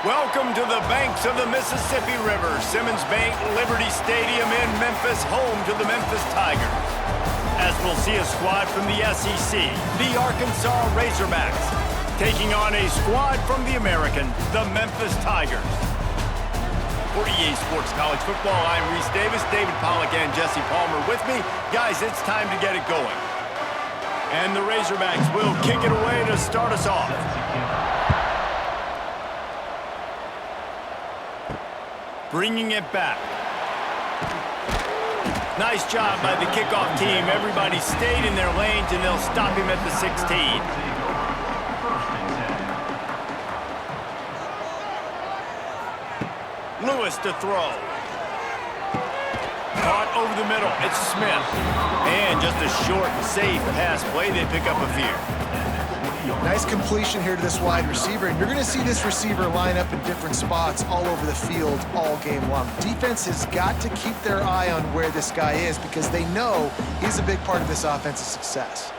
Welcome to the banks of the Mississippi River, Simmons Bank Liberty Stadium in Memphis, home to the Memphis Tigers. As we'll see a squad from the SEC, the Arkansas Razorbacks, taking on a squad from the American, the Memphis Tigers. For EA Sports College Football, I'm Reese Davis, David Pollack and Jesse Palmer with me. Guys, it's time to get it going. And the Razorbacks will kick it away to start us off. Bringing it back. Nice job by the kickoff team. Everybody stayed in their lanes, and they'll stop him at the 16. Lewis to throw. Caught over the middle. It's Smith. And just a short, safe pass play. They pick up a few. Nice completion here to this wide receiver, and you're going to see this receiver line up in different spots all over the field all game long. Defense has got to keep their eye on where this guy is because they know he's a big part of this offense's success.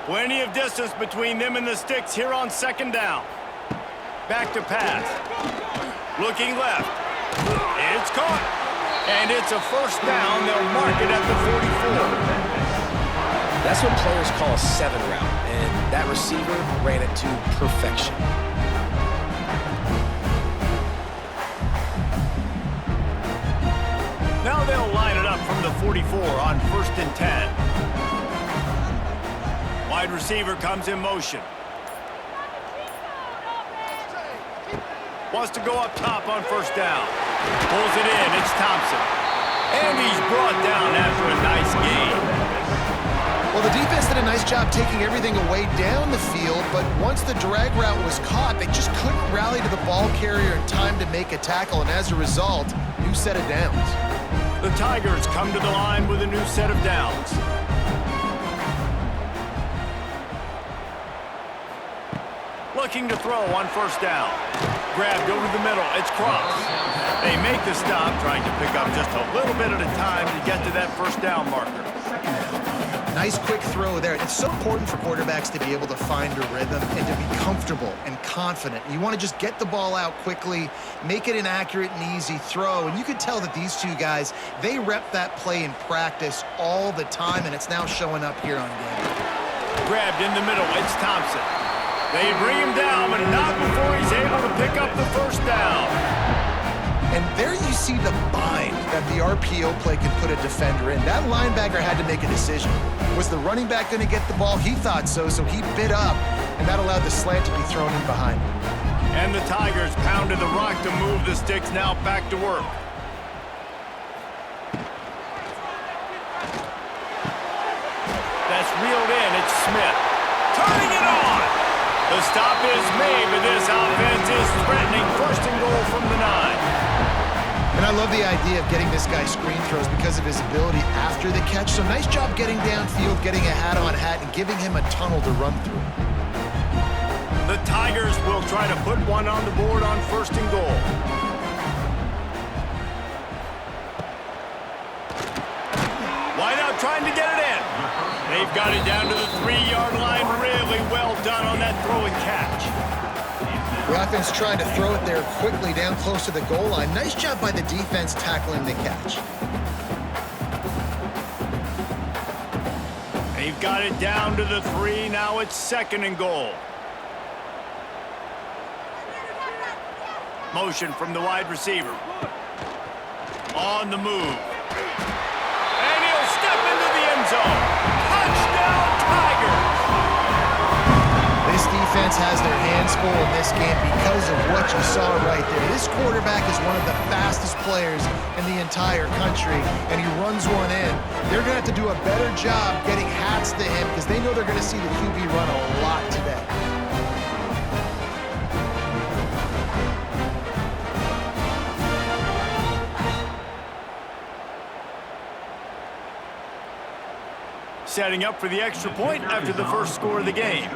Plenty of distance between them and the sticks here on second down. Back to pass. Looking left. It's caught. And it's a first down. They'll mark it at the 44. That's what players call a 7 route, and that receiver ran it to perfection. Now they'll line it up from the 44 on 1st and 10. Wide receiver comes in motion. Wants to go up top on first down. Pulls it in. It's Thompson. And he's brought down after a nice gain. Well, the defense did a nice job taking everything away down the field, but once the drag route was caught, they just couldn't rally to the ball carrier in time to make a tackle, and as a result, new set of downs. The Tigers come to the line with a new set of downs. Looking to throw on first down. Grabbed over the middle. It's Cross. They make the stop, trying to pick up just a little bit at a time to get to that first down marker. Nice quick throw there. It's so important for quarterbacks to be able to find a rhythm and to be comfortable and confident. You want to just get the ball out quickly, make it an accurate and easy throw. And you can tell that these two guys, they rep that play in practice all the time, and it's now showing up here on game. Grabbed in the middle. It's Thompson. They bring him down, but not before he's able to pick up the first down. And there you see the bind that the RPO play can put a defender in. That linebacker had to make a decision. Was the running back going to get the ball? He thought so, so he bit up, and that allowed the slant to be thrown in behind him. And the Tigers pounded the rock to move the sticks, now back to work. That's reeled in. It's Smith. Turning it on. The stop is made, but this offense is threatening. First and goal from the 9. And I love the idea of getting this guy screen throws because of his ability after the catch. So nice job getting downfield, getting a hat-on hat, and giving him a tunnel to run through. The Tigers will try to put one on the board on first and goal. Wide out trying to get it in. They've got it down to the 3-yard line. Really well done on that throw and catch. The offense trying to throw it there quickly down close to the goal line. Nice job by the defense tackling the catch. They've got it down to the 3. Now it's second and goal. Motion from the wide receiver. On the move. And he'll step into the end zone. Touchdown, Tigers! This defense has their hands full in this game because of what you saw right there. This quarterback is one of the fastest players in the entire country, and he runs one in. They're going to have to do a better job getting hats to him because they know they're going to see the QB run a lot today. Setting up for the extra point after the first score of the game.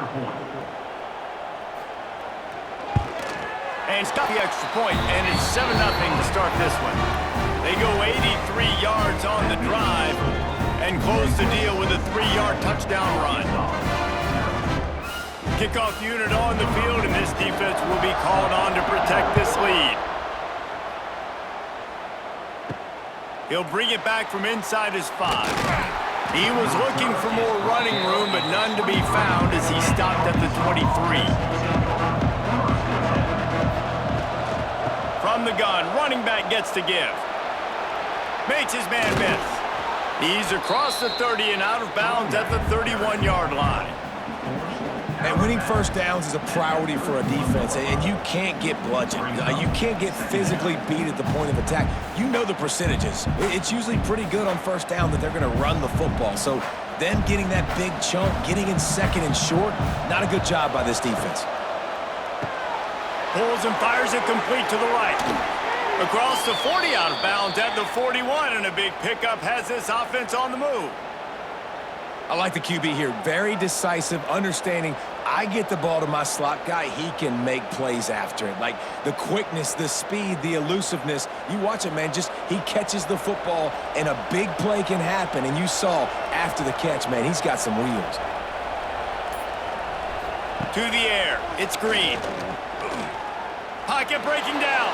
And it's got the extra point, and it's 7-0 to start this one. They go 83 yards on the drive and close the deal with a 3-yard touchdown run. Kickoff unit on the field, and this defense will be called on to protect this lead. He'll bring it back from inside his 5. He was looking for more running room, but none to be found as he stopped at the 23. From the gun, running back gets to give. Makes his man miss. He's across the 30 and out of bounds at the 31-yard line. And winning first downs is a priority for a defense, and you can't get bludgeoned. You can't get physically beat at the point of attack. You know the percentages. It's usually pretty good on first down that they're going to run the football. So them getting that big chunk, getting in second and short, not a good job by this defense. Pulls and fires it complete to the right. Across the 40, out of bounds at the 41, and a big pickup has this offense on the move. I like the QB here. Very decisive, understanding I get the ball to my slot guy, he can make plays after it. Like the quickness, the speed, the elusiveness. You watch it, man, just he catches the football and a big play can happen. And you saw after the catch, man, he's got some wheels. To the air, it's Green. Pocket breaking down.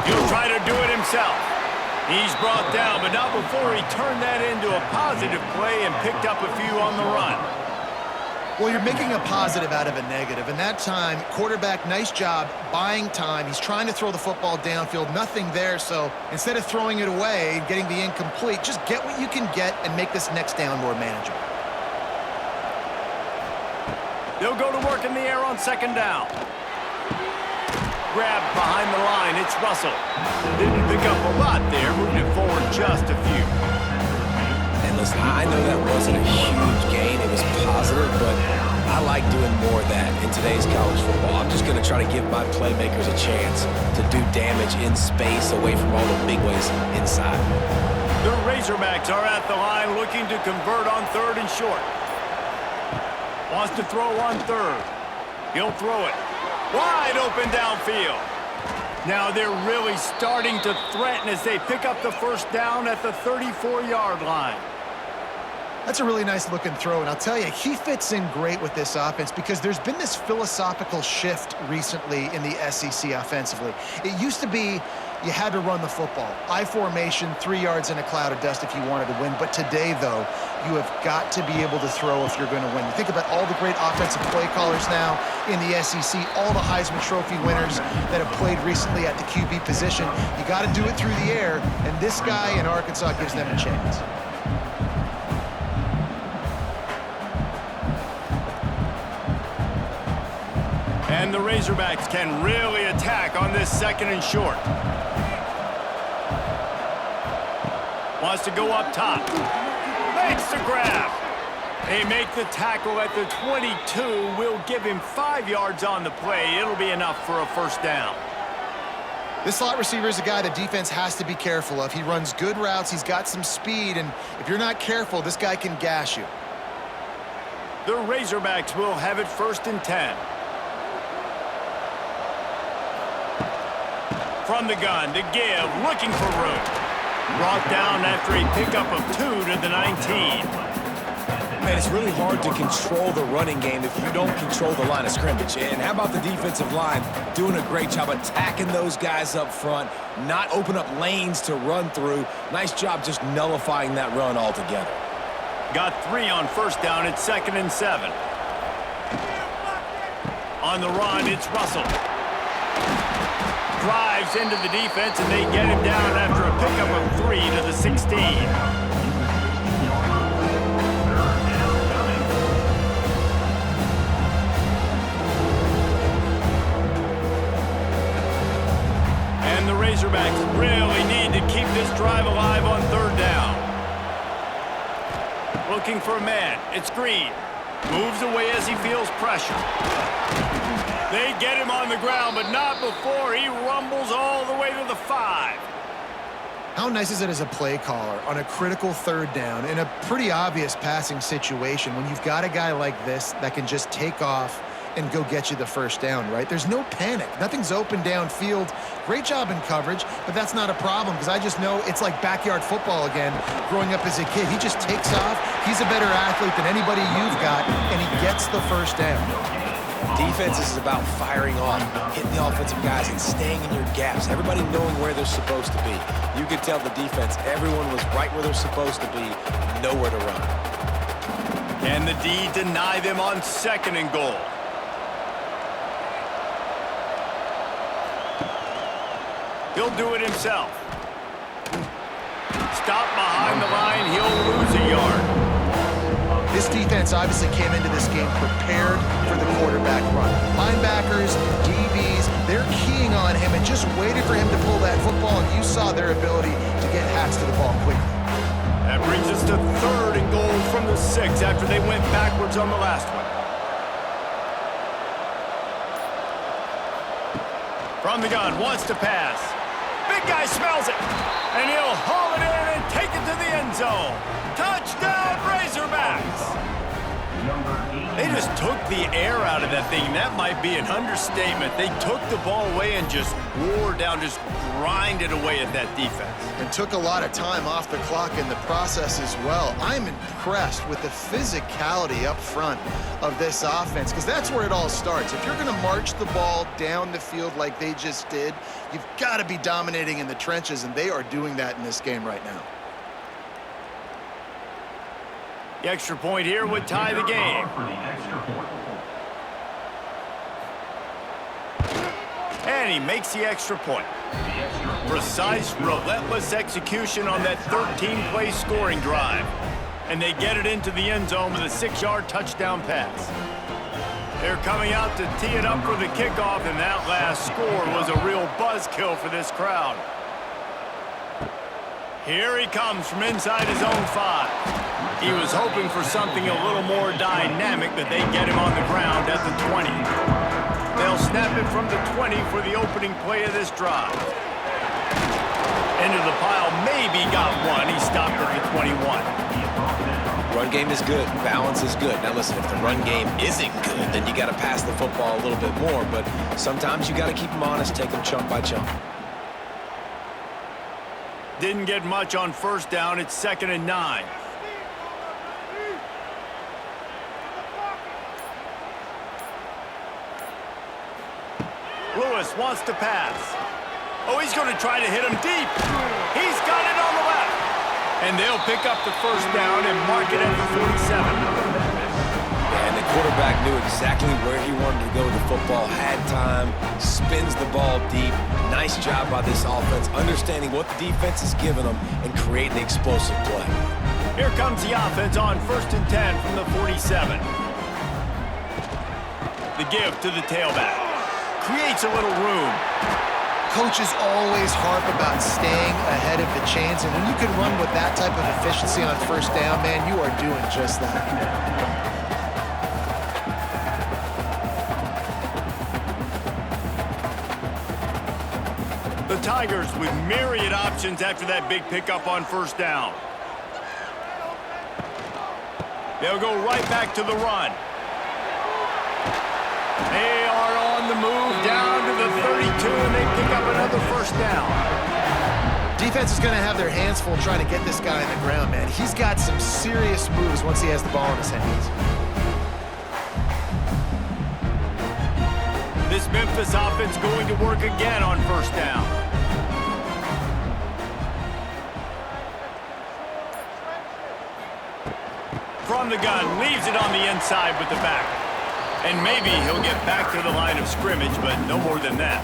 He'll try to do it himself. He's brought down, but not before he turned that into a positive play and picked up a few on the run. Well, you're making a positive out of a negative. And that time, quarterback, nice job buying time. He's trying to throw the football downfield. Nothing there, so instead of throwing it away and getting the incomplete, just get what you can get and make this next down more manageable. They'll go to work in the air on second down. Grab behind the line, it's Russell. Didn't pick up a lot there, moving it forward just a few. And listen, I know that wasn't a huge gain. It was positive, but I like doing more of that in today's college football. I'm just going to try to give my playmakers a chance to do damage in space away from all the big ways inside. The Razorbacks are at the line looking to convert on third and short. Wants to throw on third. He'll throw it. Wide open downfield. Now they're really starting to threaten as they pick up the first down at the 34-yard line. That's a really nice looking throw, and I'll tell you, he fits in great with this offense because there's been this philosophical shift recently in the SEC offensively. It used to be you had to run the football. I formation, 3 yards in a cloud of dust if you wanted to win. But today, though, you have got to be able to throw if you're going to win. You think about all the great offensive play callers now in the SEC, all the Heisman Trophy winners that have played recently at the QB position. You got to do it through the air, and this guy in Arkansas gives them a chance. And the Razorbacks can really attack on this second and short. Wants to go up top. Makes the grab. They make the tackle at the 22. Will give him 5 yards on the play. It'll be enough for a first down. This slot receiver is a guy the defense has to be careful of. He runs good routes. He's got some speed. And if you're not careful, this guy can gash you. The Razorbacks will have it first and 10. From the gun to give, looking for room. Brought down after a pickup of 2 to the 19. Man, it's really hard to control the running game if you don't control the line of scrimmage. And how about the defensive line doing a great job attacking those guys up front, not open up lanes to run through. Nice job just nullifying that run altogether. Got 3 on first down. It's second and 7. On the run, it's Russell. Drives into the defense, and they get him down after a pickup of 3 to the 16. And the Razorbacks really need to keep this drive alive on third down. Looking for a man. It's Green. Moves away as he feels pressure. They get him on the ground, but not before he rumbles all the way to the 5. How nice is it as a play caller on a critical third down in a pretty obvious passing situation when you've got a guy like this that can just take off and go get you the first down, right? There's no panic. Nothing's open downfield. Great job in coverage, but that's not a problem because I just know it's like backyard football again growing up as a kid. He just takes off. He's a better athlete than anybody you've got, and he gets the first down. Defense is about firing off, hitting the offensive guys, and staying in your gaps. Everybody knowing where they're supposed to be. You could tell the defense, everyone was right where they're supposed to be, nowhere to run. Can the D deny them on 2nd and goal? He'll do it himself. Stop behind the line, he'll lose a yard. This defense obviously came into this game prepared for the quarterback run. Linebackers, DBs, they're keying on him and just waited for him to pull that football, and you saw their ability to get hacks to the ball quickly. That brings us to 3rd and goal from the 6 after they went backwards on the last one. From the gun, wants to pass. Big guy smells it, and he'll haul it in and take it to the end zone. Touchdown, Razorbacks! They just took the air out of that thing. That might be an understatement. They took the ball away and just wore down, just grinded away at that defense. And took a lot of time off the clock in the process as well. I'm impressed with the physicality up front of this offense, because that's where it all starts. If you're going to march the ball down the field like they just did, you've got to be dominating in the trenches, and they are doing that in this game right now. The extra point here would tie the game. And he makes the extra point. Precise, relentless execution on that 13-play scoring drive. And they get it into the end zone with a 6-yard touchdown pass. They're coming out to tee it up for the kickoff, and that last score was a real buzzkill for this crowd. Here he comes from inside his own 5. He was hoping for something a little more dynamic, but they get him on the ground at the 20. They'll snap it from the 20 for the opening play of this drive. Into the pile, maybe got one. He stopped at the 21. Run game is good. Balance is good. Now listen, if the run game isn't good, then you got to pass the football a little bit more. But sometimes you got to keep them honest, take them chunk by chunk. Didn't get much on 1st down. It's 2nd and 9. Lewis wants to pass. Oh, he's going to try to hit him deep. He's got it on the left. And they'll pick up the 1st down and mark it at the 47. And the quarterback knew exactly where he wanted to go with the football, had time, spins the ball deep. Nice job by this offense, understanding what the defense is giving them and creating the explosive play. Here comes the offense on 1st and 10 from the 47. The give to the tailback. Creates a little room. Coaches always harp about staying ahead of the chains, and when you can run with that type of efficiency on 1st down, man, you are doing just that. The Tigers with myriad options after that big pickup on 1st down. They'll go right back to the run. They are on the move down to the 32, and they pick up another 1st down. Defense is going to have their hands full trying to get this guy on the ground, man. He's got some serious moves once he has the ball in his hands. This Memphis offense going to work again on 1st down. From the gun, leaves it on the inside with the back. And maybe he'll get back to the line of scrimmage, but no more than that.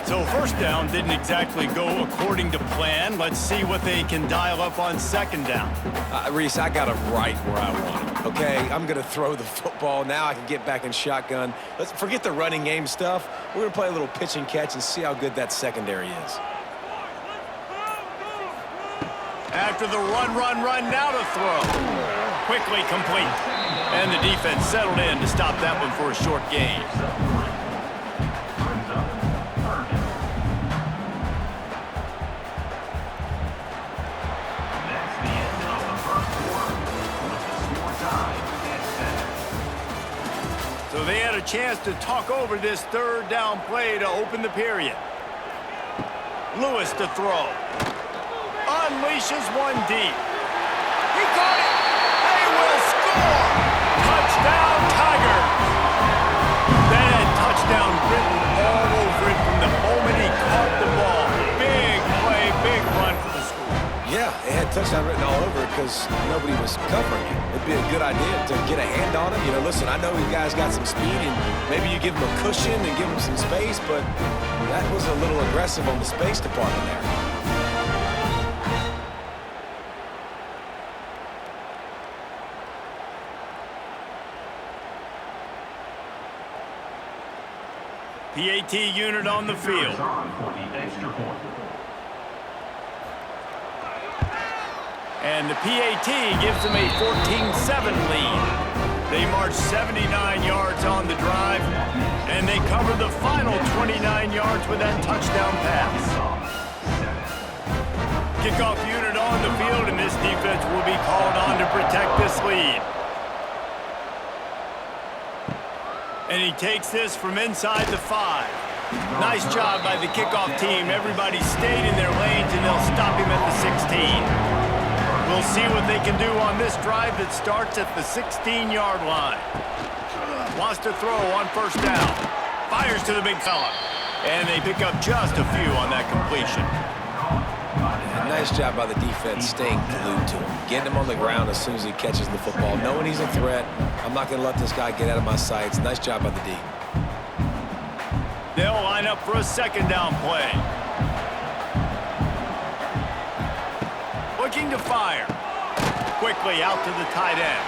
So 1st down didn't exactly go according to plan. Let's see what they can dial up on 2nd down. Reese, I got him right where I want him, okay? I'm going to throw the football. Now I can get back in shotgun. Let's forget the running game stuff. We're going to play a little pitch and catch and see how good that secondary is. After the run, now to throw. Quickly complete. And the defense settled in to stop that one for a short gain. So they had a chance to talk over this 3rd down play to open the period. Lewis to throw. Unleashes one deep. He caught it. They will score. Touchdown, Tigers. touchdown written all over it because nobody was covering it. It'd be a good idea to get a hand on him. You know, listen, I know you guys got some speed, and maybe you give him a cushion and give him some space, but that was a little aggressive on the space department there. PAT unit on the field. And the PAT gives them a 14-7 lead. They march 79 yards on the drive, and they cover the final 29 yards with that touchdown pass. Kickoff unit on the field, and this defense will be called on to protect this lead. And he takes this from inside the 5. Nice job by the kickoff team. Everybody stayed in their lanes, and they'll stop him at the 16. We'll see what they can do on this drive that starts at the 16-yard line. Wants to throw on first down. Fires to the big fella. And they pick up just a few on that completion. Nice job by the defense staying glued to him. Getting him on the ground as soon as he catches the football. Knowing he's a threat, I'm not going to let this guy get out of my sights. Nice job by the D. They'll line up for a second down play. Looking to fire. Quickly out to the tight end.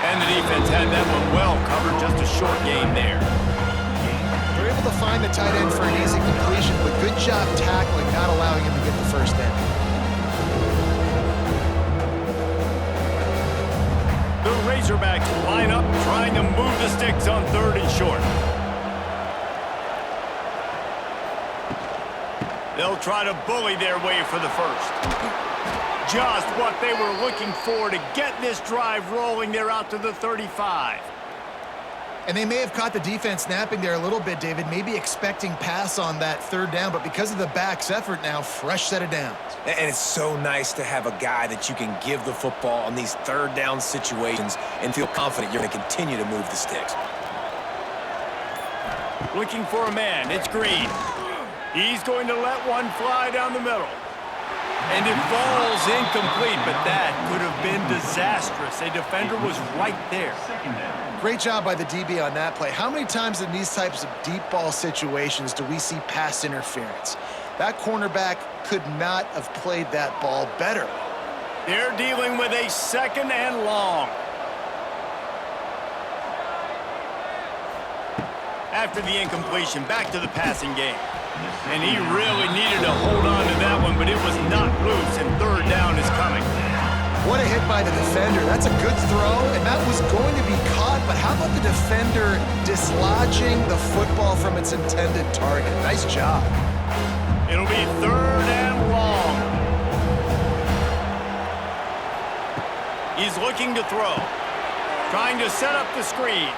And the defense had that one well covered. Just a short gain there. They're able to find the tight end for an easy completion, but good job tackling, not allowing him to get the first down. The Razorbacks line up, trying to move the sticks on 3rd and short. They'll try to bully their way for the first. Just what they were looking for to get this drive rolling. They're out to the 35. And they may have caught the defense napping there a little bit, David, maybe expecting pass on that 3rd down, but because of the back's effort now, fresh set of downs. And it's so nice to have a guy that you can give the football on these 3rd down situations and feel confident you're going to continue to move the sticks. Looking for a man. It's Green. He's going to let one fly down the middle. And it falls incomplete, but that could have been disastrous. A defender was right there. Great job by the DB on that play. How many times in these types of deep ball situations do we see pass interference? That cornerback could not have played that ball better. They're dealing with a 2nd and long. After the incompletion, back to the passing game. And he really needed to hold on to that one, but it was not loose, and 3rd down is coming. What a hit by the defender. That's a good throw, and that was going to be caught, but how about the defender dislodging the football from its intended target? Nice job. It'll be 3rd and long. He's looking to throw. Trying to set up the screen.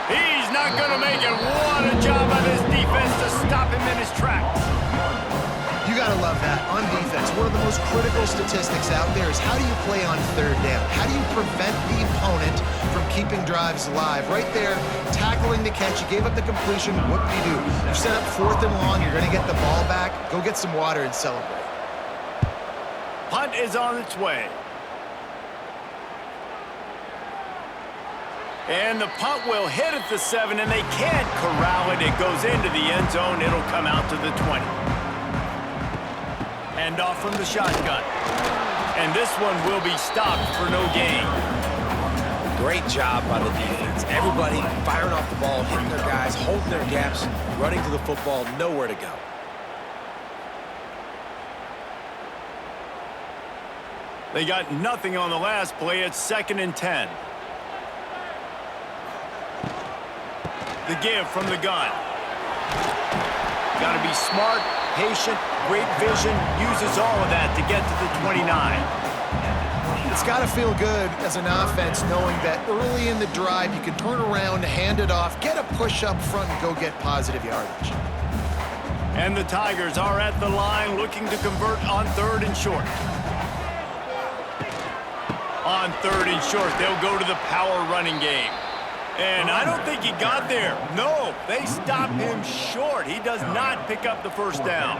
He's not going to make it. What a job by this defense to stop him in his tracks. You got to love that. On defense, one of the most critical statistics out there is how do you play on 3rd down? How do you prevent the opponent from keeping drives alive? Right there, tackling the catch. You gave up the completion. What do? You set up 4th and long. You're going to get the ball back. Go get some water and celebrate. Punt is on its way. And the punt will hit at the 7, and they can't corral it. It goes into the end zone. It'll come out to the 20. Hand off from the shotgun. And this one will be stopped for no gain. Great job by the defense. Everybody firing off the ball, hitting their guys, holding their gaps, running to the football, nowhere to go. They got nothing on the last play. It's 2nd and 10. The give from the gun. Got to be smart, patient, great vision, uses all of that to get to the 29. It's got to feel good as an offense knowing that early in the drive you can turn around, hand it off, get a push up front, and go get positive yardage. And the Tigers are at the line looking to convert on 3rd and short. On 3rd and short, they'll go to the power running game. And I don't think he got there. No, they stop him short. He does not pick up the first down.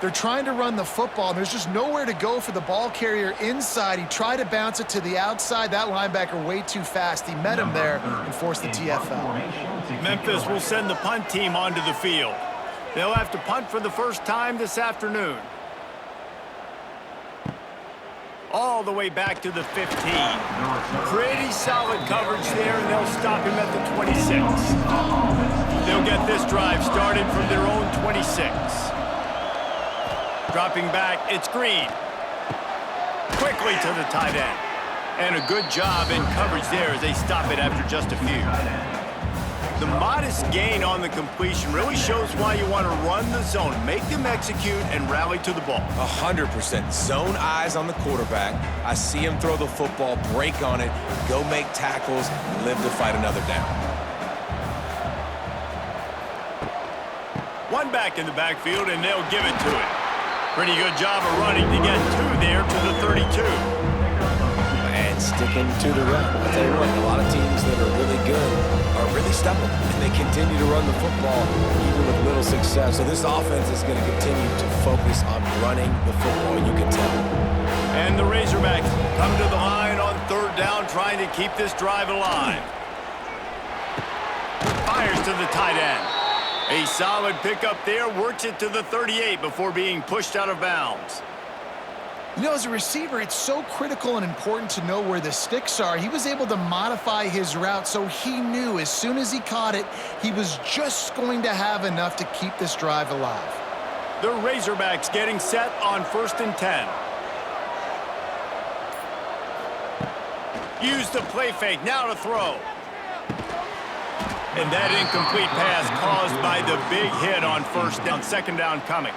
They're trying to run the football, and there's just nowhere to go for the ball carrier inside. He tried to bounce it to the outside. That linebacker way too fast. He met him there and forced the TFL. Memphis will send the punt team onto the field. They'll have to punt for the first time this afternoon. All the way back to the 15. Pretty solid coverage there, and they'll stop him at the 26. They'll get this drive started from their own 26. Dropping back, it's Green. Quickly to the tight end. And a good job in coverage there as they stop it after just a few. The modest gain on the completion really shows why you want to run the zone. Make them execute and rally to the ball. 100%. Zone eyes on the quarterback. I see him throw the football, break on it, go make tackles, live to fight another down. One back in the backfield, and they'll give it to it. Pretty good job of running to get two there to the 32. And sticking to the run. I'll tell you what, a lot of teams that are really good are really stubborn, and they continue to run the football even with little success. So this offense is going to continue to focus on running the football, you can tell. And the Razorbacks come to the line on third down, trying to keep this drive alive. Fires to the tight end. A solid pickup there, works it to the 38 before being pushed out of bounds. You know, as a receiver, it's so critical and important to know where the sticks are. He was able to modify his route so he knew as soon as he caught it, he was just going to have enough to keep this drive alive. The Razorbacks getting set on 1st and 10. Use the play fake, now to throw. And that incomplete pass caused by the big hit on 1st down, 2nd down coming.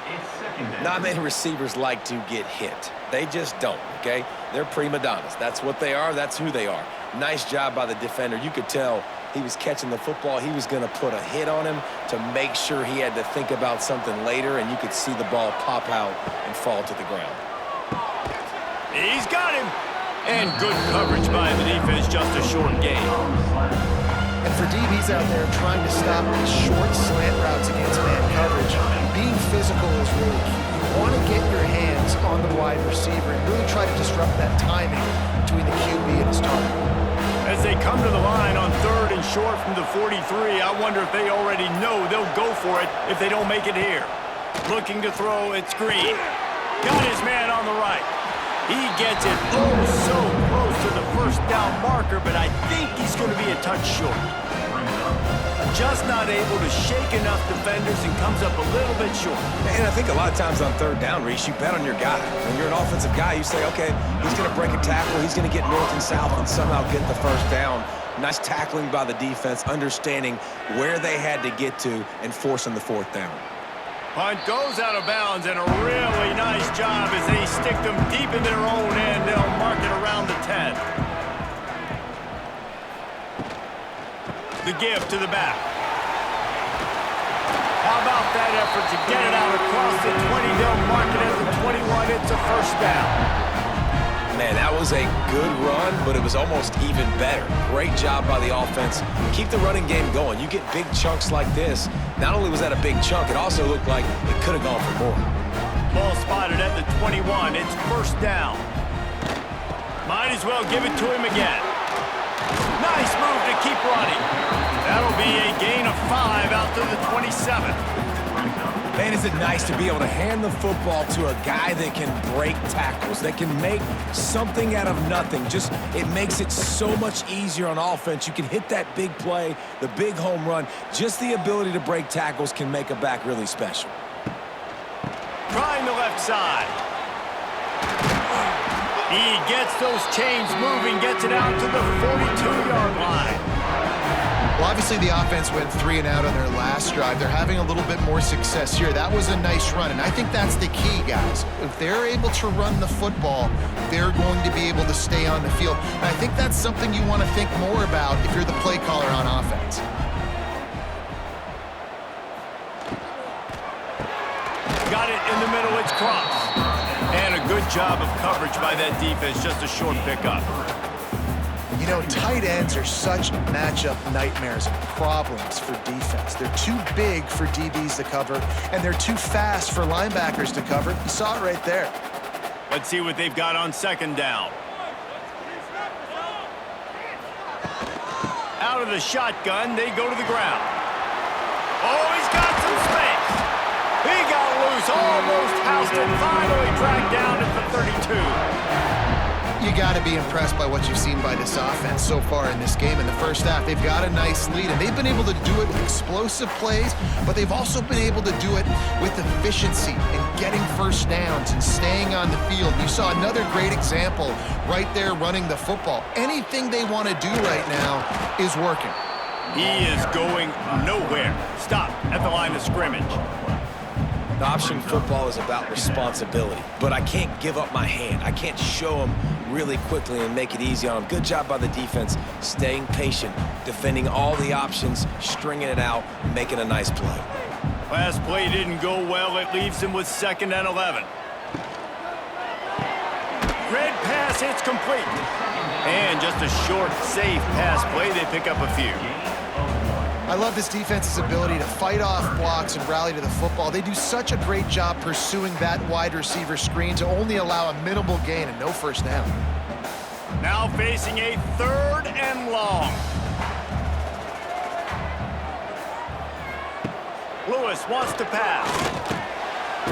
Not many receivers like to get hit. They just don't, okay? They're prima donnas. That's what they are. That's who they are. Nice job by the defender. You could tell he was catching the football. He was going to put a hit on him to make sure he had to think about something later, and you could see the ball pop out and fall to the ground. He's got him. And good coverage by the defense, just a short gain. And for DBs out there trying to stop these short slant routes against man coverage, being physical is really key. You want to get your hands on the wide receiver and really try to disrupt that timing between the QB and his target. As they come to the line on 3rd and short from the 43, I wonder if they already know they'll go for it if they don't make it here. Looking to throw, it's Green. Got his man on the right. He gets it so close to the 1st down marker, but I think he's going to be a touch short. Just not able to shake enough defenders and comes up a little bit short. And I think a lot of times on 3rd down, Reese, you bet on your guy. When you're an offensive guy, you say, okay, he's going to break a tackle, he's going to get north and south and somehow get the 1st down. Nice tackling by the defense, understanding where they had to get to and forcing the 4th down. Punt goes out of bounds, and a really nice job as they stick them deep in their own end. They'll mark it around the 10. The give to the back. How about that effort to get it out across the 20? They'll mark it at the 21. It's a 1st down. Man, that was a good run, but it was almost even better. Great job by the offense. Keep the running game going. You get big chunks like this. Not only was that a big chunk, it also looked like it could have gone for more. Ball spotted at the 21. It's 1st down. Might as well give it to him again. Nice move to keep running. That'll be a gain of 5 out to the 27. Man, is it nice to be able to hand the football to a guy that can break tackles, that can make something out of nothing. Just, it makes it so much easier on offense. You can hit that big play, the big home run. Just the ability to break tackles can make a back really special. Trying the left side. He gets those chains moving, gets it out to the 42-yard line. Well, obviously the offense went 3 and out on their last drive. They're having a little bit more success here. That was a nice run, and I think that's the key, guys. If they're able to run the football, they're going to be able to stay on the field. And I think that's something you want to think more about if you're the play caller on offense. Got it in the middle, it's crossed. And a good job of coverage by that defense, just a short pickup. You know, tight ends are such matchup nightmares and problems for defense. They're too big for DBs to cover, and they're too fast for linebackers to cover. You saw it right there. Let's see what they've got on second down. Out of the shotgun, they go to the ground. Oh, he's got some space. He got loose, almost housed it, finally dragged down at the 32. You got to be impressed by what you've seen by this offense so far in this game. In the first half, they've got a nice lead, and they've been able to do it with explosive plays, but they've also been able to do it with efficiency and getting first downs and staying on the field. You saw another great example right there running the football. Anything they want to do right now is working. He is going nowhere. Stop at the line of scrimmage. The option football is about responsibility, but I can't give up my hand. I can't show them really quickly and make it easy on them. Good job by the defense, staying patient, defending all the options, stringing it out, making a nice play. Last play didn't go well. It leaves him with 2nd and 11. Red pass, it's complete. And just a short, safe pass play. They pick up a few. I love this defense's ability to fight off blocks and rally to the football. They do such a great job pursuing that wide receiver screen to only allow a minimal gain and no first down. Now facing a 3rd and long. Lewis wants to pass.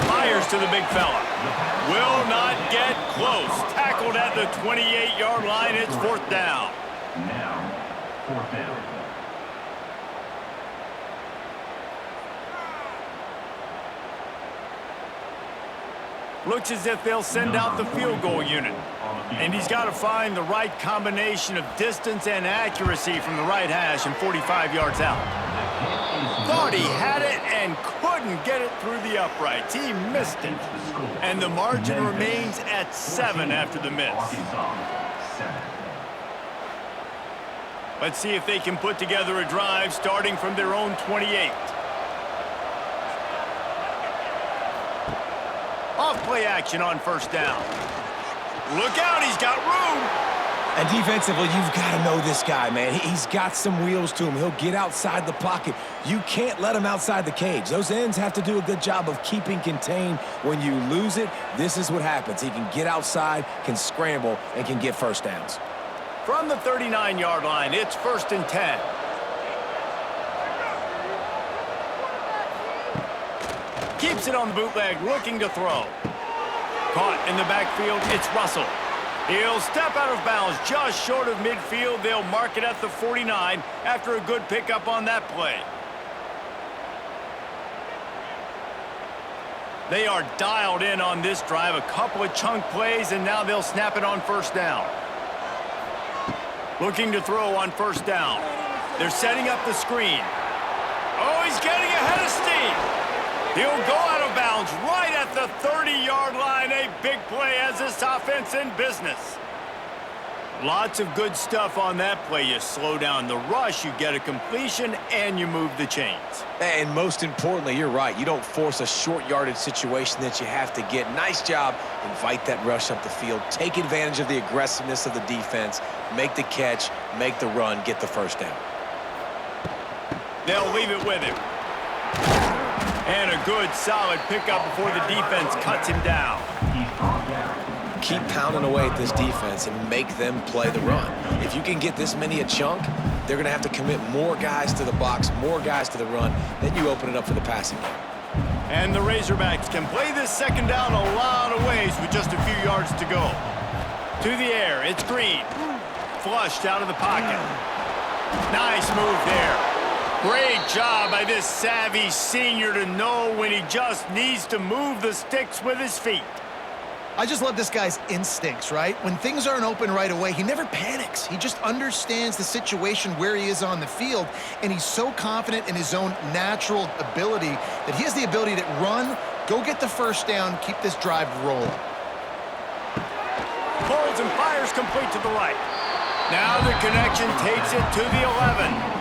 Fires to the big fella. Will not get close. Tackled at the 28-yard line. It's 4th down. Now, 4th down. Looks as if they'll send out the field goal unit. And he's got to find the right combination of distance and accuracy from the right hash and 45 yards out. Thought he had it and couldn't get it through the uprights. He missed it. And the margin remains at 7 after the miss. Let's see if they can put together a drive starting from their own 28. Off-play action on 1st down. Look out, he's got room. And defensively, you've got to know this guy, man. He's got some wheels to him. He'll get outside the pocket. You can't let him outside the cage. Those ends have to do a good job of keeping contained. When you lose it, this is what happens. He can get outside, can scramble, and can get first downs. From the 39-yard line, it's 1st and 10. Keeps it on the bootleg, looking to throw. Caught in the backfield, it's Russell. He'll step out of bounds just short of midfield. They'll mark it at the 49 after a good pickup on that play. They are dialed in on this drive. A couple of chunk plays, and now they'll snap it on 1st down. Looking to throw on 1st down. They're setting up the screen. Oh, he's getting ahead of steam. He'll go out of bounds right at the 30-yard line. A big play as this offense in business. Lots of good stuff on that play. You slow down the rush, you get a completion, and you move the chains. And most importantly, you're right. You don't force a short yardage situation that you have to get. Nice job. Invite that rush up the field. Take advantage of the aggressiveness of the defense. Make the catch, make the run, get the first down. They'll leave it with him. And a good, solid pickup before the defense cuts him down. Keep pounding away at this defense and make them play the run. If you can get this many a chunk, they're going to have to commit more guys to the box, more guys to the run. Then you open it up for the passing game. And the Razorbacks can play this 2nd down a lot of ways with just a few yards to go. To the air, it's Green. Flushed out of the pocket. Nice move there. Great job by this savvy senior to know when he just needs to move the sticks with his feet. I just love this guy's instincts, right? When things aren't open right away, he never panics. He just understands the situation where he is on the field, and he's so confident in his own natural ability that he has the ability to run, go get the 1st down, keep this drive rolling. Pulls and fires complete to the right. Now the connection takes it to the 11.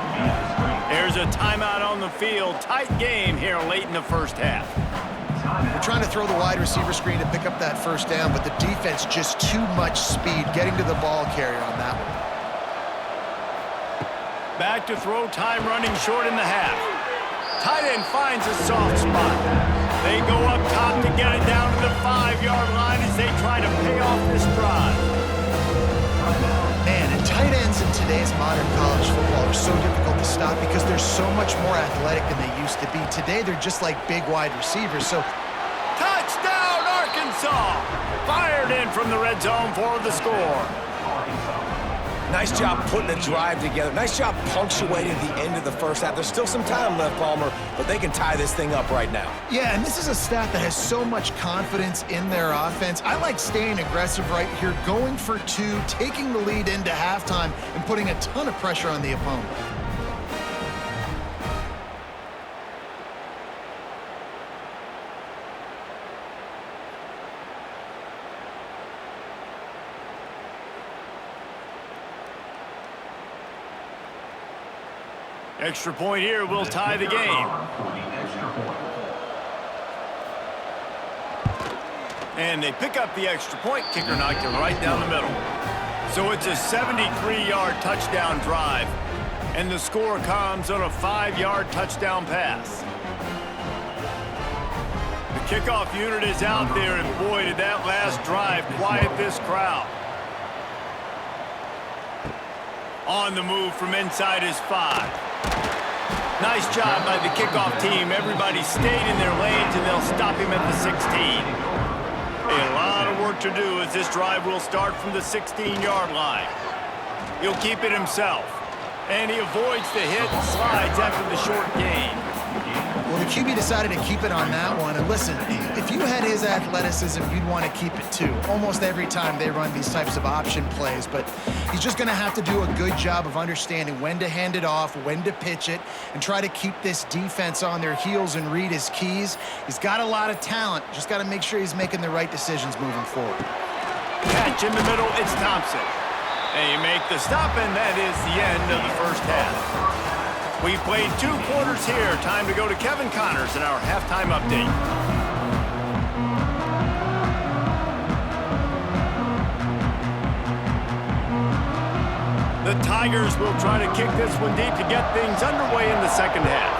There's a timeout on the field. Tight game here late in the 1st half. They're trying to throw the wide receiver screen to pick up that 1st down, but the defense just too much speed getting to the ball carrier on that one. Back to throw, time running short in the half. Tight end finds a soft spot. They go up top to get it down to the 5-yard line as they try to pay off this drive. Man, and tight ends in today's modern college football are so difficult to stop because they're so much more athletic than they used to be. Today, they're just like big wide receivers. So, touchdown, Arkansas! Fired in from the red zone for the score. Nice job putting the drive together. Nice job punctuating the end of the first half. There's still some time left, Palmer, but they can tie this thing up right now. yeah, and this is a staff that has so much confidence in their offense. I like staying aggressive right here, going for two, taking the lead into halftime, and putting a ton of pressure on the opponent. Extra point here will tie the game. And they pick up the extra point. Kicker knocked it right down the middle. So it's a 73-yard touchdown drive. And the score comes on a 5-yard touchdown pass. The kickoff unit is out there, and boy, did that last drive quiet this crowd. On the move from inside his 5. Nice job by the kickoff team. Everybody stayed in their lanes, and they'll stop him at the 16. A lot of work to do as this drive will start from the 16-yard line. He'll keep it himself, and he avoids the hit and slides after the short gain. Well, the QB decided to keep it on that one. And listen, if you had his athleticism, you'd want to keep it too. Almost every time they run these types of option plays. But he's just going to have to do a good job of understanding when to hand it off, when to pitch it, and try to keep this defense on their heels and read his keys. He's got a lot of talent. Just got to make sure he's making the right decisions moving forward. Catch in the middle, it's Thompson. They make the stop, and that is the end of the first half. We played 2 quarters here. Time to go to Kevin Connors in our halftime update. The Tigers will try to kick this one deep to get things underway in the second half.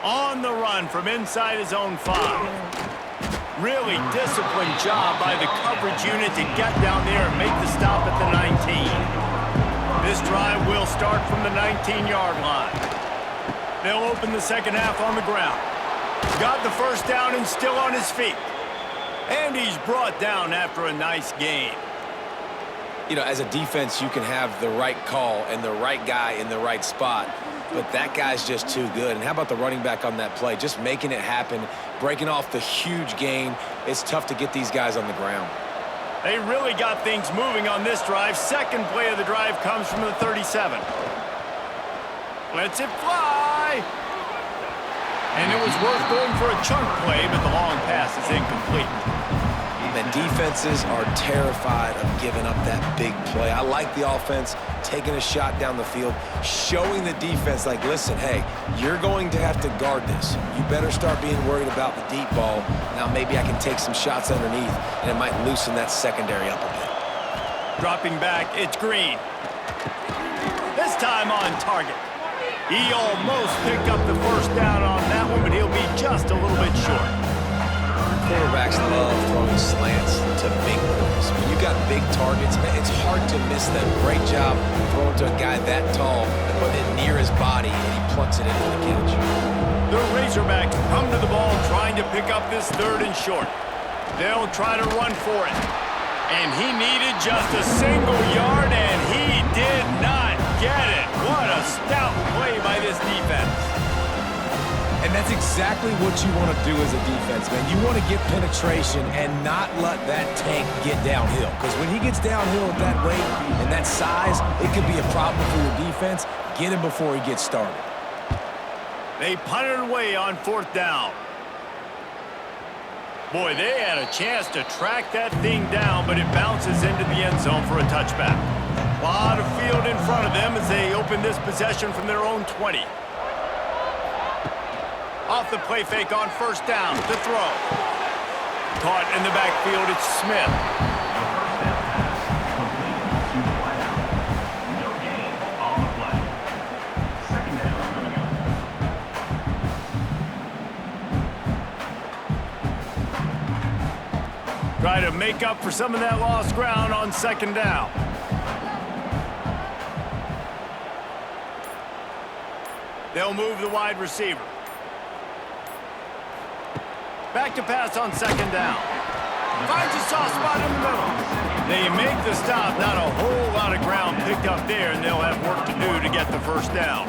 On the run from inside his own 5. Really disciplined job by the coverage unit to get down there and make the stop at the 19. This drive will start from the 19-yard line. They'll open the second half on the ground. Got the first down and still on his feet. And he's brought down after a nice gain. You know, as a defense, you can have the right call and the right guy in the right spot, but that guy's just too good. And how about the running back on that play? Just making it happen, breaking off the huge gain. It's tough to get these guys on the ground. They really got things moving on this drive. Second play of the drive comes from the 37. Lets it fly. And it was worth going for a chunk play, but the long pass is incomplete. The defenses are terrified of giving up that big play. I like the offense taking a shot down the field, showing the defense, like, listen, hey, you're going to have to guard this. You better start being worried about the deep ball. Now maybe I can take some shots underneath, and it might loosen that secondary up a bit. Dropping back, it's Green. This time on target. He almost picked up the first down on that one, but he'll be just a little bit short. Quarterbacks love throwing slants to big boys. When you got big targets, man, it's hard to miss them. Great job throwing to a guy that tall and putting it near his body, and he plucks it in for the catch. The Razorbacks come to the ball trying to pick up this 3rd and short. They'll try to run for it. And he needed just a single yard, and he did not get it. What a stout play by this defense. And that's exactly what you want to do as a defense, man. You want to get penetration and not let that tank get downhill. Because when he gets downhill at that rate and that size, it could be a problem for your defense. Get him before he gets started. They punted away on 4th down. Boy, they had a chance to track that thing down, but it bounces into the end zone for a touchback. A lot of field in front of them as they open this possession from their own 20. Off the play fake on 1st down to throw. Caught in the backfield, it's Smith. Try to make up for some of that lost ground on second down. They'll move the wide receiver. Back to pass on second down. Finds a soft spot in the middle. They make the stop. Not a whole lot of ground picked up there, and they'll have work to do to get the first down.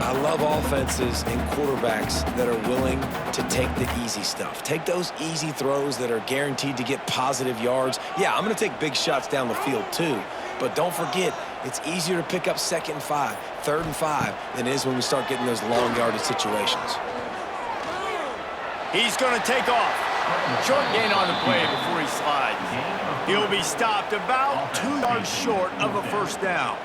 I love offenses and quarterbacks that are willing to take the easy stuff. Take those easy throws that are guaranteed to get positive yards. Yeah, I'm going to take big shots down the field too. But don't forget, it's easier to pick up 2nd and 5, 3rd and 5 than it is when we start getting those long yardage situations. He's going to take off. Short gain on the play before he slides. He'll be stopped about 2 yards short of a first down.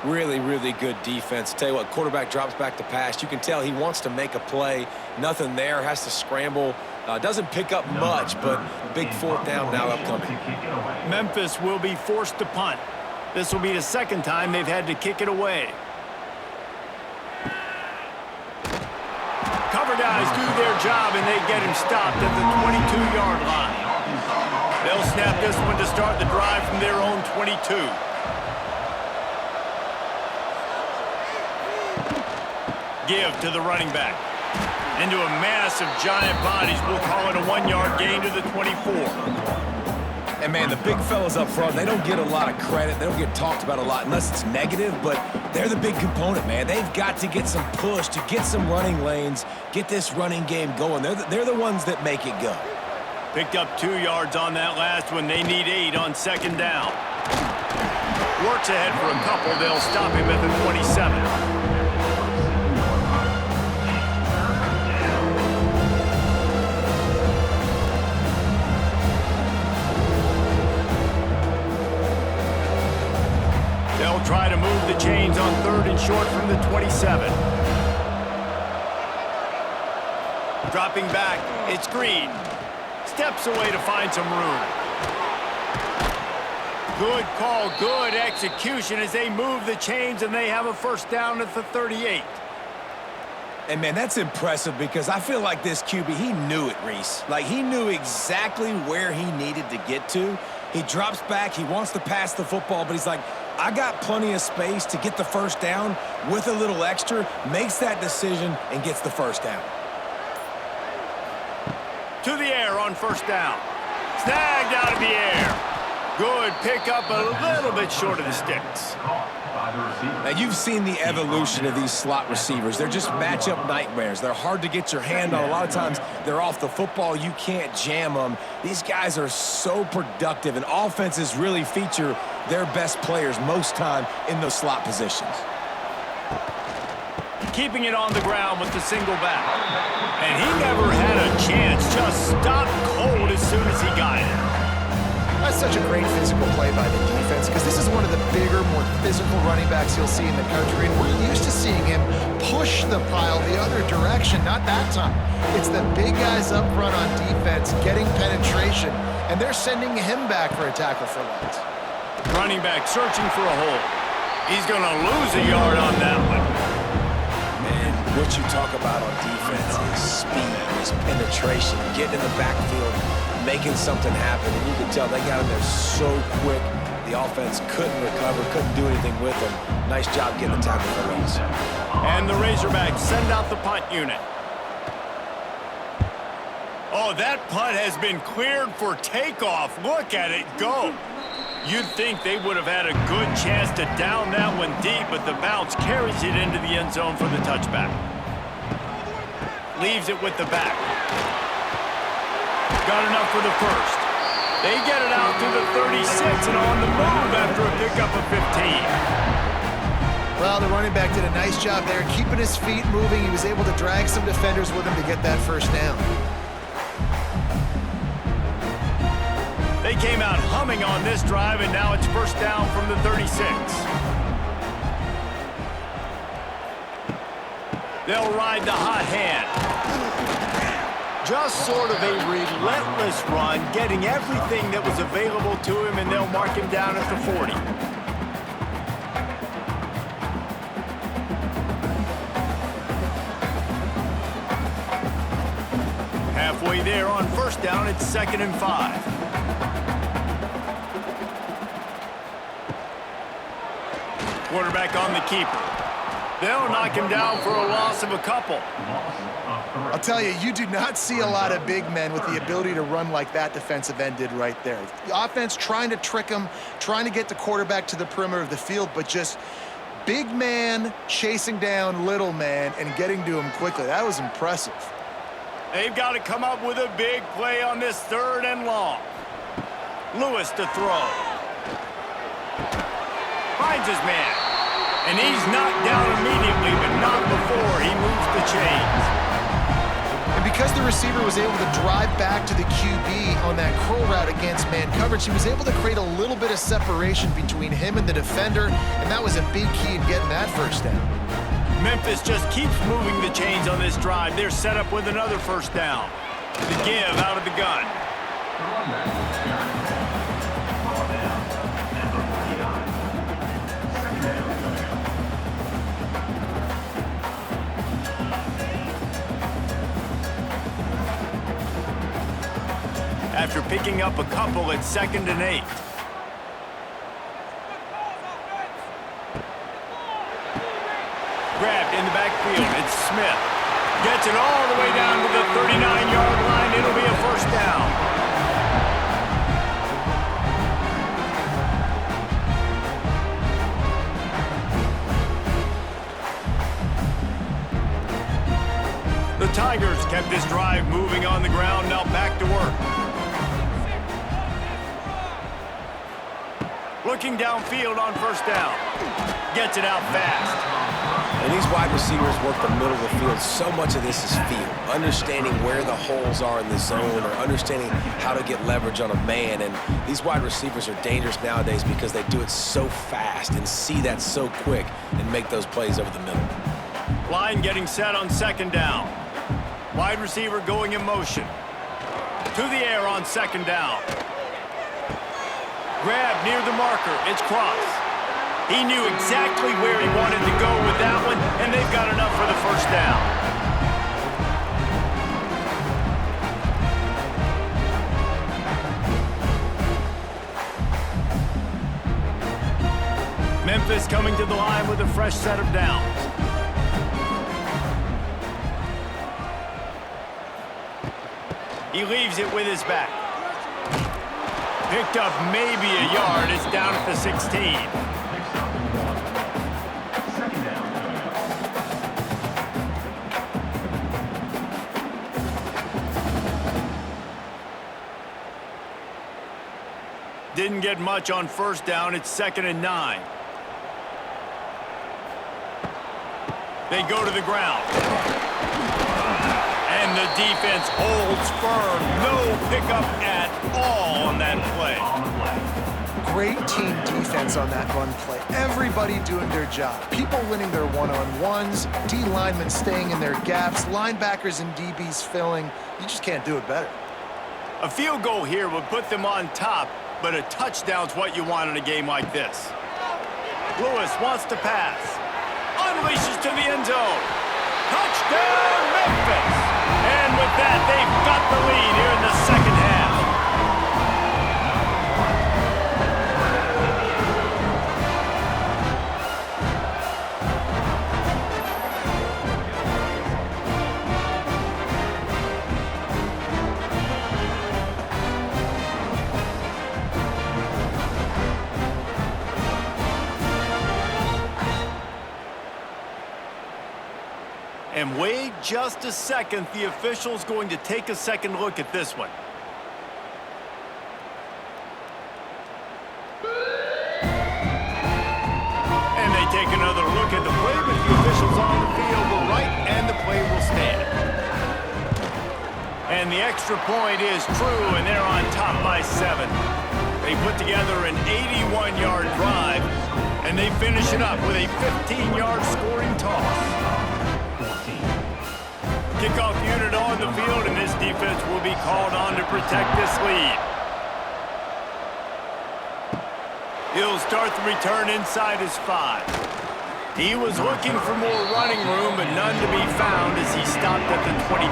Really, really good defense. Tell you what, quarterback drops back to pass. You can tell he wants to make a play. Nothing there, has to scramble. Doesn't pick up much, but big 4th down now upcoming. Memphis will be forced to punt. This will be the 2nd time they've had to kick it away. Cover guys do their job, and they get him stopped at the 22-yard line. They'll snap this one to start the drive from their own 22. Give to the running back. Into a mass of giant bodies. We'll call it a 1-yard gain to the 24. And, man, the big fellas up front, they don't get a lot of credit. They don't get talked about a lot unless it's negative, but they're the big component, man. They've got to get some push, to get some running lanes, get this running game going. They're the ones that make it go. Picked up 2 yards on that last one. They need 8 on second down. Works ahead for a couple. They'll stop him at the 27. They'll try to move the chains on 3rd and short from the 27. Dropping back, it's Green. Steps away to find some room. Good call, good execution as they move the chains, and they have a first down at the 38. And, man, that's impressive because I feel like this QB, he knew it, Reese. Like, he knew exactly where he needed to get to. He drops back, he wants to pass the football, but he's like, I got plenty of space to get the first down with a little extra, makes that decision, and gets the first down. To the air on first down. Snagged out of the air. Good pickup, a little bit short of the sticks. Now, you've seen the evolution of these slot receivers. They're just matchup nightmares. They're hard to get your hand on. A lot of times, they're off the football. You can't jam them. These guys are so productive, and offenses really feature their best players most time in those slot positions. Keeping it on the ground with the single back. And he never had a chance. Just stopped cold as soon as he got it. That's such a great physical play by the defense because this is one of the bigger, more physical running backs you'll see in the country. And we're used to seeing him push the pile the other direction, not that time. It's the big guys up front on defense getting penetration, and they're sending him back for a tackle for loss. Running back searching for a hole. He's going to lose a yard on that one. Man, what you talk about on defense is speed, is penetration, getting in the backfield, making something happen, and you can tell they got in there so quick. The offense couldn't recover, couldn't do anything with them. Nice job getting the tackle for loss. And the Razorbacks send out the punt unit. Oh, that punt has been cleared for takeoff. Look at it go. You'd think they would have had a good chance to down that one deep, but the bounce carries it into the end zone for the touchback. Leaves it with the back. Got enough for the first. They get it out to the 36 and on the move after a pickup of 15. Well, the running back did a nice job there, keeping his feet moving. He was able to drag some defenders with him to get that first down. They came out humming on this drive, and now it's first down from the 36. They'll ride the hot hand. Just sort of a relentless run, getting everything that was available to him, and they'll mark him down at the 40. Halfway there on first. first down, it's 2nd and 5. Quarterback on the keeper. They'll knock him down for a loss of a couple. I'll tell you, you do not see a lot of big men with the ability to run like that defensive end did right there. The offense trying to trick him, trying to get the quarterback to the perimeter of the field, but just big man chasing down little man and getting to him quickly. That was impressive. They've got to come up with a big play on this 3rd and long. Lewis to throw. Finds his man. And he's knocked down immediately, but not before he moves the chains. And because the receiver was able to drive back to the QB on that curl route against man coverage, he was able to create a little bit of separation between him and the defender, and that was a big key in getting that first down. Memphis just keeps moving the chains on this drive. They're set up with another first down. The give out of the gun. After picking up a couple, it's 2nd and 8. Grabbed in the backfield, it's Smith. Gets it all the way down to the 39-yard line. It'll be a first down. The Tigers kept this drive moving on the ground, now back to work. Looking downfield on first down. Gets it out fast. And these wide receivers work the middle of the field. So much of this is feel. Understanding where the holes are in the zone or understanding how to get leverage on a man. And these wide receivers are dangerous nowadays because they do it so fast and see that so quick and make those plays over the middle. Line getting set on 2nd down. Wide receiver going in motion. To the air on 2nd down. Grab near the marker. It's Cross. He knew exactly where he wanted to go with that one, and they've got enough for the first down. Memphis coming to the line with a fresh set of downs. He leaves it with his back. Picked up maybe a yard. It's down at the 16. Didn't get much on first down. It's 2nd and 9. They go to the ground. And the defense holds firm. No pickup at all on that play. Great team defense on that run play. Everybody doing their job. People winning their one-on-ones, D linemen staying in their gaps, linebackers and DBs filling. You just can't do it better. A field goal here would put them on top, but a touchdown's what you want in a game like this. Lewis wants to pass. Unleashes to the end zone. Touchdown, Memphis! And with that, they've got the lead here in the second half. And wait just a second, the official's going to take a second look at this one. And they take another look at the play, but the officials on the field will write, and the play will stand. And the extra point is true, and they're on top by 7. They put together an 81-yard drive, and they finish it up with a 15-yard scoring toss. Kickoff unit on the field, and this defense will be called on to protect this lead. He'll start the return inside his 5. He was looking for more running room, but none to be found as he stopped at the 23.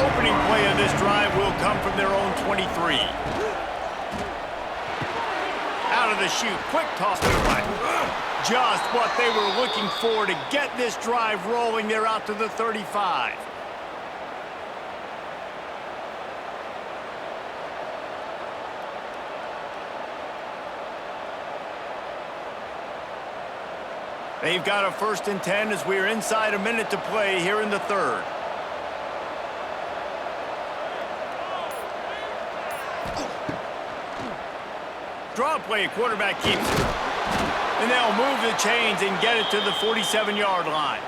Opening play of this drive will come from their own 23. Out of the chute, quick toss to the right. Just what they were looking for to get this drive rolling. They're out to the 35. They've got a 1st and 10 as we're inside a minute to play here in the 3rd. Draw play, quarterback keeps it. And they'll move the chains and get it to the 47-yard line.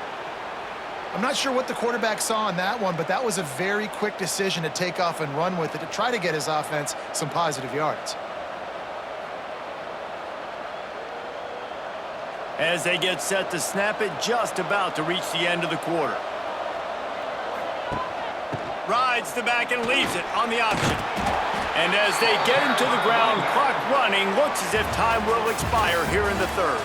I'm not sure what the quarterback saw on that one, but that was a very quick decision to take off and run with it to try to get his offense some positive yards. As they get set to snap it, just about to reach the end of the quarter. Rides the back and leaves it on the option. And as they get him to the ground, clock running, looks as if time will expire here in the 3rd.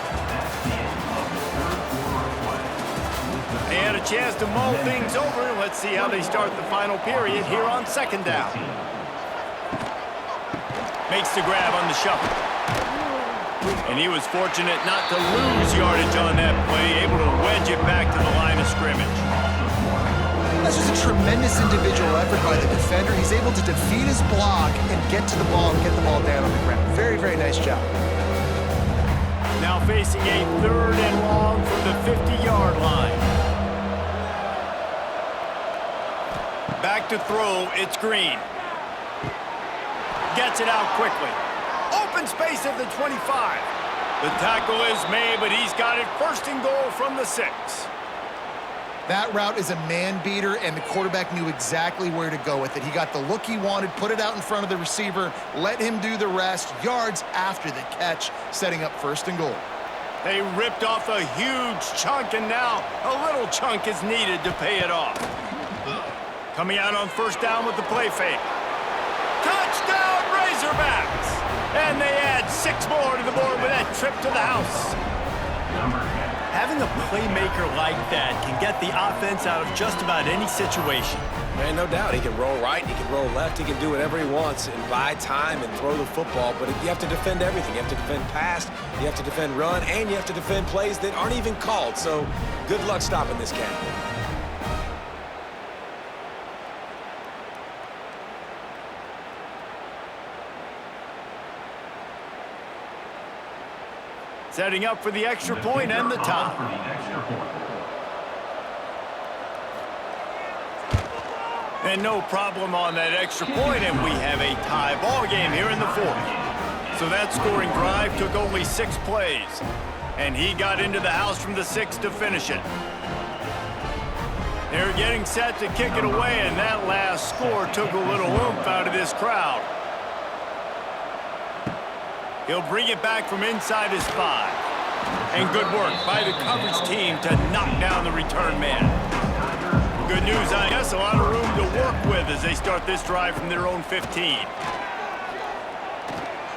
They had a chance to mull things over. Let's see how they start the final period here on 2nd down. Makes the grab on the shuffle. And he was fortunate not to lose yardage on that play, able to wedge it back to the line of scrimmage. That's just a tremendous individual effort by the defender. He's able to defeat his block and get to the ball and get the ball down on the ground. Very, very nice job. Now facing a 3rd and long from the 50-yard line. Back to throw, it's Green. Gets it out quickly. Open space at the 25. The tackle is made, but he's got it 1st and goal from the 6. That route is a man beater, and the quarterback knew exactly where to go with it. He got the look he wanted, put it out in front of the receiver, let him do the rest, yards after the catch, setting up 1st and goal. They ripped off a huge chunk, and now a little chunk is needed to pay it off. Coming out on 1st down with the play fake. Touchdown, Razorbacks! And they add 6 more to the board with that trip to the house. Having a playmaker like that can get the offense out of just about any situation. Man, no doubt. He can roll right, he can roll left, he can do whatever he wants and buy time and throw the football. But you have to defend everything. You have to defend pass, you have to defend run, and you have to defend plays that aren't even called. So good luck stopping this cat. Setting up for the extra point and the tie. And no problem on that extra point, and we have a tie ball game here in the 4th. So that scoring drive took only 6 plays, and he got into the house from the 6 to finish it. They're getting set to kick it away, and that last score took a little oomph out of this crowd. He'll bring it back from inside his 5. And good work by the coverage team to knock down the return man. Good news, I guess, a lot of room to work with as they start this drive from their own 15.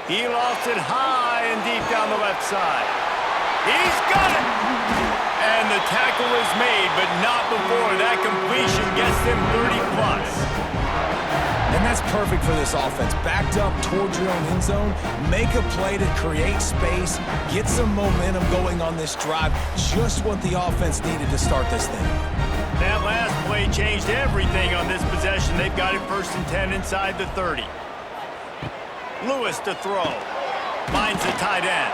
He lost it high and deep down the left side. He's got it! And the tackle is made, but not before that completion gets them 30+. And that's perfect for this offense. Backed up towards your own end zone, make a play to create space, get some momentum going on this drive. Just what the offense needed to start this thing. That last play changed everything on this possession. They've got it 1st and 10 inside the 30. Lewis to throw. Finds the tight end.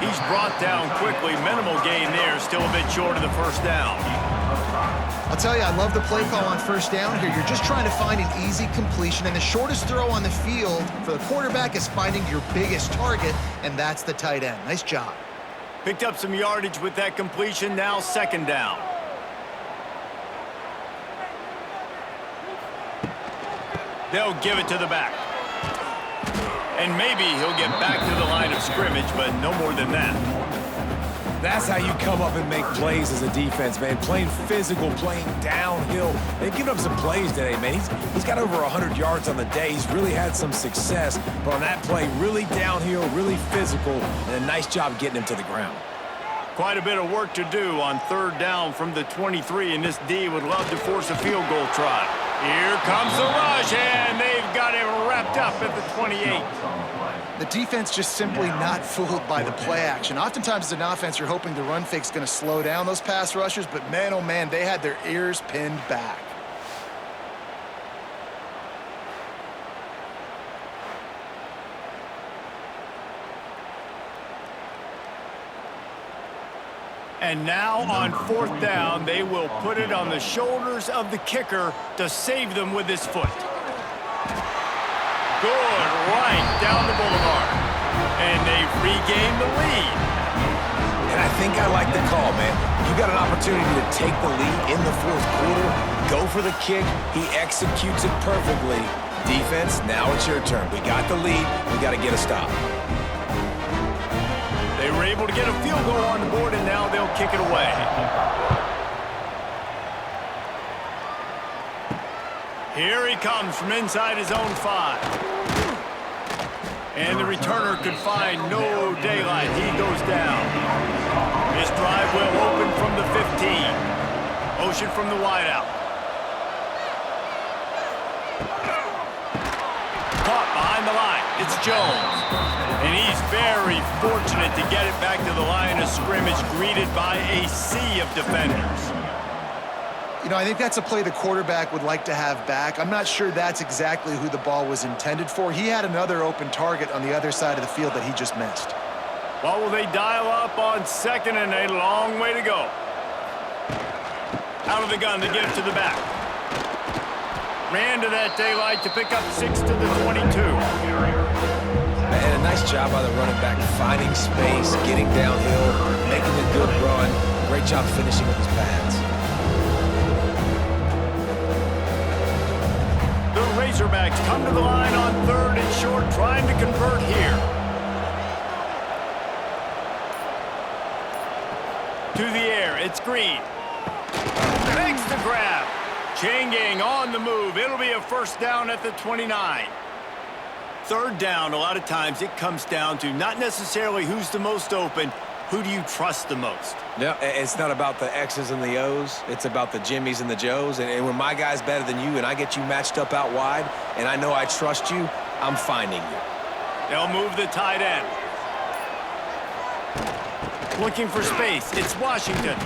He's brought down quickly. Minimal gain there. Still a bit short of the 1st down. I'll tell you, I love the play call on 1st down here. You're just trying to find an easy completion, and the shortest throw on the field for the quarterback is finding your biggest target, and that's the tight end. Nice job. Picked up some yardage with that completion. Now 2nd down. They'll give it to the back. And maybe he'll get back to the line of scrimmage, but no more than that. That's how you come up and make plays as a defense, man. Playing physical, playing downhill. They've given up some plays today, man. He's got over 100 yards on the day. He's really had some success. But on that play, really downhill, really physical, and a nice job getting him to the ground. Quite a bit of work to do on third down from the 23, and this D would love to force a field goal try. Here comes the rush, and they've got him wrapped up at the 28. The defense just simply not fooled by the play action. Oftentimes as an offense, you're hoping the run fake's going to slow down those pass rushers, but man, oh man, they had their ears pinned back. And now on fourth down, they will put it on the shoulders of the kicker to save them with his foot. Good, right down the boulevard. And they've regained the lead. And I think I like the call, man. You got an opportunity to take the lead in the fourth quarter, go for the kick. He executes it perfectly. Defense, now it's your turn. We got the lead. We got to get a stop. They were able to get a field goal on the board, and now they'll kick it away. Here he comes from inside his own 5. And the returner could find no daylight. He goes down. His drive will open from the 15. Motion from the wideout. Caught behind the line. It's Jones. And he's very fortunate to get it back to the line of scrimmage, greeted by a sea of defenders. You know, I think that's a play the quarterback would like to have back. I'm not sure that's exactly who the ball was intended for. He had another open target on the other side of the field that he just missed. Well, will they dial up on second, and a long way to go. Out of the gun, they get it to the back. Ran to that daylight to pick up 6 to the 22. And a nice job by the running back, finding space, getting downhill, making a good run. Great job finishing with his pads. The Razorbacks come to the line on third and short, trying to convert here. To the air, it's Green. Makes the grab. Chain gang on the move. It'll be a first down at the 29. Third down, a lot of times it comes down to not necessarily who's the most open, who do you trust the most? No, it's not about the X's and the O's. It's about the Jimmies and the Joes. And when my guy's better than you and I get you matched up out wide and I know I trust you, I'm finding you. They'll move the tight end. Looking for space. It's Washington.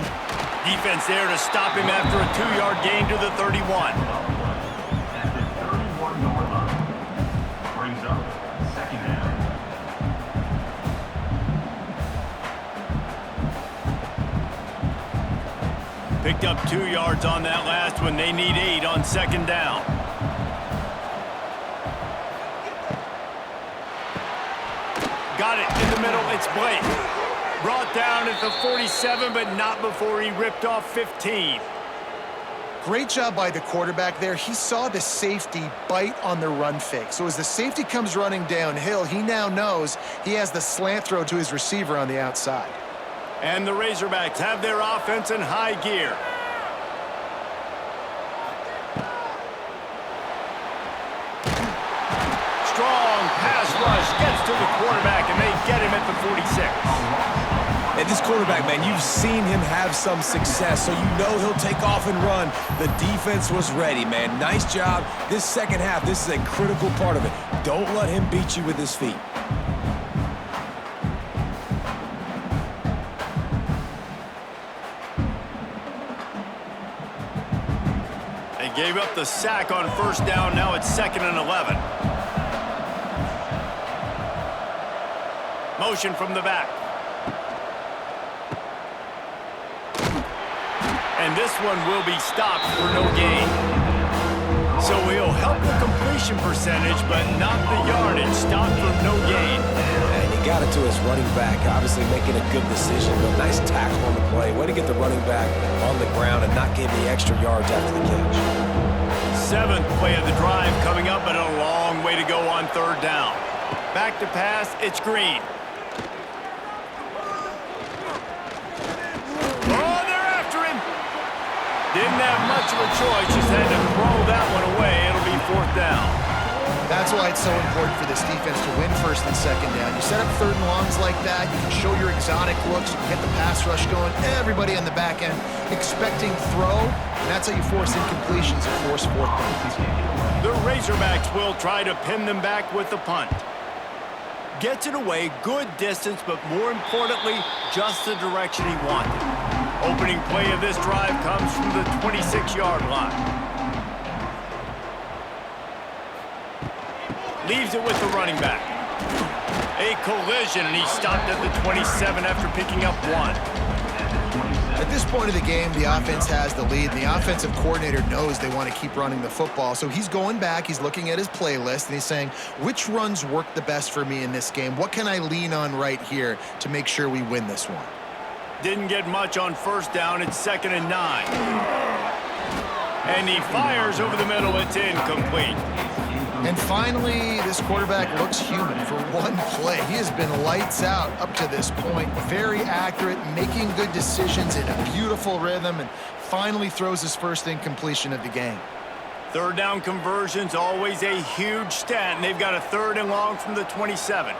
Defense there to stop him after a 2-yard gain to the 31. At the 31-yard line. Brings up second down. Picked up 2 yards on that last one. They need 8 on second down. Got it in the middle. It's Blake. Brought down at the 47, but not before he ripped off 15. Great job by the quarterback there. He saw the safety bite on the run fake. So as the safety comes running downhill, he now knows he has the slant throw to his receiver on the outside. And the Razorbacks have their offense in high gear. Strong pass rush gets to the quarterback, and they get him at the 46. And this quarterback, man, you've seen him have some success, so you know he'll take off and run. The defense was ready, man. Nice job. This second half, this is a critical part of it. Don't let him beat you with his feet. They gave up the sack on first down. Now it's 2nd and 11. Motion from the back. And this one will be stopped for no gain. So he'll help the completion percentage, but not the yardage. Stopped for no gain. And he got it to his running back, obviously making a good decision, but nice tackle on the play. Way to get the running back on the ground and not give the extra yards after the catch. 7th play of the drive coming up, but a long way to go on third down. Back to pass, it's Green. Oh, they're after him. Didn't have much of a choice, just had to throw that one away. It'll be 4th down. That's why it's so important for this defense to win first and second down. You set up third and longs like that, you can show your exotic looks, you can get the pass rush going, everybody on the back end expecting throw, and that's how you force incompletions and force fourth downs. The Razorbacks will try to pin them back with the punt. Gets it away, good distance, but more importantly, just the direction he wanted. Opening play of this drive comes from the 26-yard line. Leaves it with the running back. A collision, and he stopped at the 27 after picking up 1. At this point of the game, the offense has the lead, and the offensive coordinator knows they want to keep running the football. So he's going back, he's looking at his playlist, and he's saying, which runs work the best for me in this game? What can I lean on right here to make sure we win this one? Didn't get much on first down. It's 2nd and 9. And he fires over the middle. It's incomplete. And finally, this quarterback looks human for one play. He has been lights out up to this point. Very accurate, making good decisions in a beautiful rhythm, and finally throws his first incompletion of the game. Third down conversion's always a huge stat, and they've got a 3rd and long from the 27.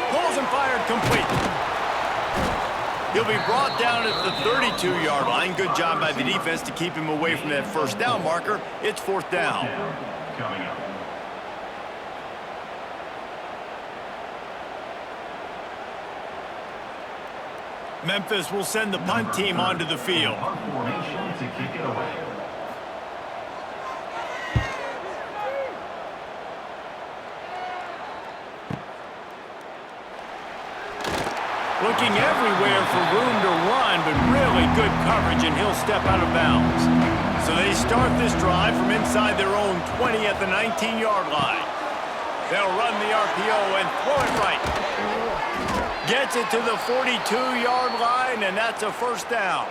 Pulls and fired complete. He'll be brought down at the 32-yard line. Good job by the defense to keep him away from that first down marker. It's 4th down. Coming up. Memphis will send the punt team onto the field. Punt formation to kick it away. Looking everywhere for room to run, but really good coverage, and he'll step out of bounds. So they start this drive from inside their own 20 at the 19-yard line. They'll run the RPO and throw it right. Gets it to the 42-yard line, and that's a 1st down.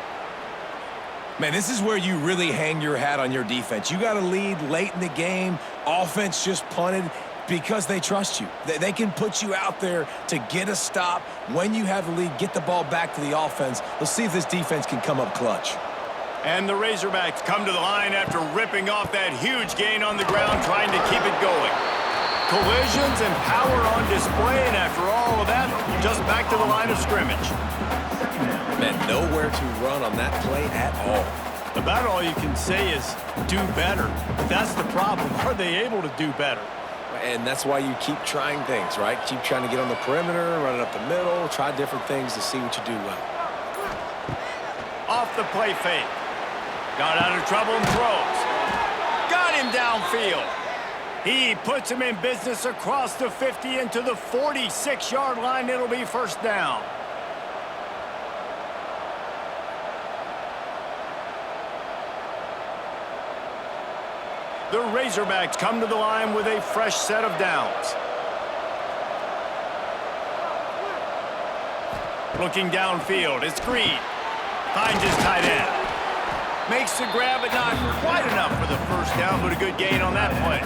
Man, this is where you really hang your hat on your defense. You got to lead late in the game. Offense just punted because they trust you. They can put you out there to get a stop. When you have the lead, get the ball back to the offense. Let's see if this defense can come up clutch. And the Razorbacks come to the line after ripping off that huge gain on the ground, trying to keep it going. Collisions and power on display, and after all of that, just back to the line of scrimmage. Man, nowhere to run on that play at all. About all you can say is do better. But that's the problem. Are they able to do better? And that's why you keep trying things, right? Keep trying to get on the perimeter, run it up the middle, try different things to see what you do well. Off the play fake. Got out of trouble and throws. Got him downfield. He puts him in business across the 50 into the 46-yard line. It'll be 1st down. The Razorbacks come to the line with a fresh set of downs. Looking downfield, it's Green. Finds his tight end. Makes the grab, but not quite enough for the 1st down, but a good gain on that play.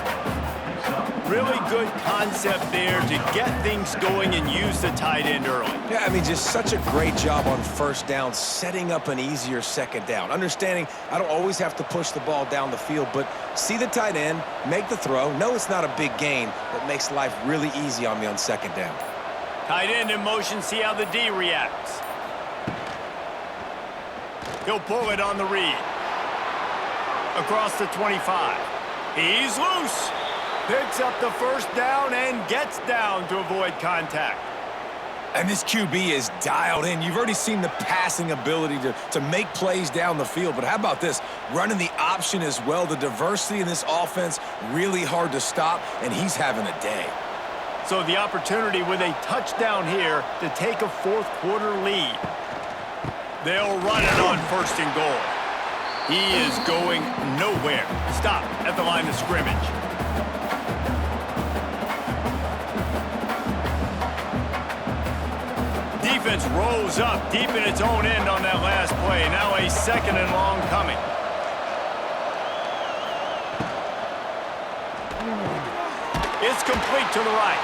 Really good concept there to get things going and use the tight end early. Yeah, I mean, just such a great job on 1st down, setting up an easier 2nd down. Understanding I don't always have to push the ball down the field, but see the tight end, make the throw. No, it's not a big gain, but makes life really easy on me on 2nd down. Tight end in motion, see how the D reacts. He'll pull it on the read. Across the 25. He's loose. Picks up the 1st down and gets down to avoid contact. And this QB is dialed in. You've already seen the passing ability to make plays down the field, but how about this? Running the option as well. The diversity in this offense, really hard to stop, and he's having a day. So the opportunity with a touchdown here to take a 4th quarter lead. They'll run it on 1st and goal. He is going nowhere. Stop at the line of scrimmage. Defense rolls up deep in its own end on that last play. Now a 2nd and long coming. It's complete to the right.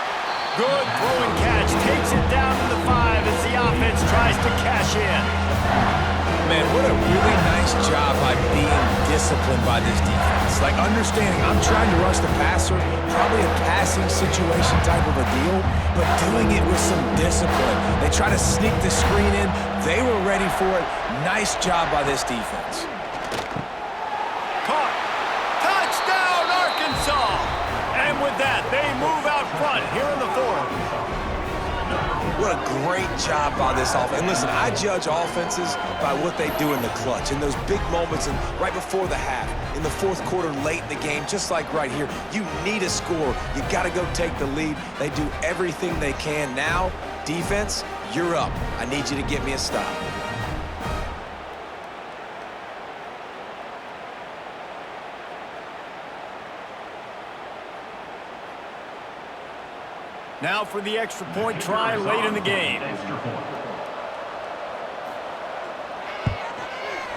Good throw and catch. Takes it down to the 5 as the offense tries to cash in. Man, what a really nice job by being disciplined by this defense. this, like understanding I'm trying to rush the passer, probably a passing situation type of a deal, but doing it with some discipline. They try to sneak the screen in. They were ready for it. Nice job by this defense. Caught. Touchdown, Arkansas! And with that, they move out front here in the fourth. What a great job by this offense. And listen, I judge offenses by what they do in the clutch, in those big moments and right before the half, in the fourth quarter, late in the game, just like right here. You need a score. You got to go take the lead. They do everything they can. Now, defense, you're up. I need you to get me a stop. Now for the extra point try late in the game.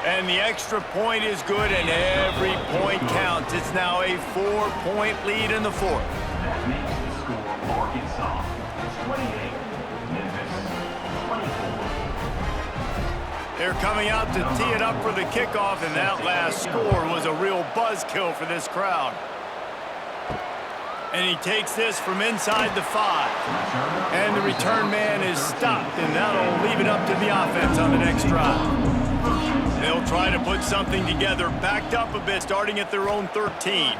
And the extra point is good, and every point counts. It's now a 4-point lead in the fourth. That makes the score Arkansas 28, Memphis 24. They're coming out to tee it up for the kickoff, and that last score was a real buzzkill for this crowd. And he takes this from inside the 5. And the return man is stopped, and that'll leave it up to the offense on the next drive. They'll try to put something together, backed up a bit, starting at their own 13.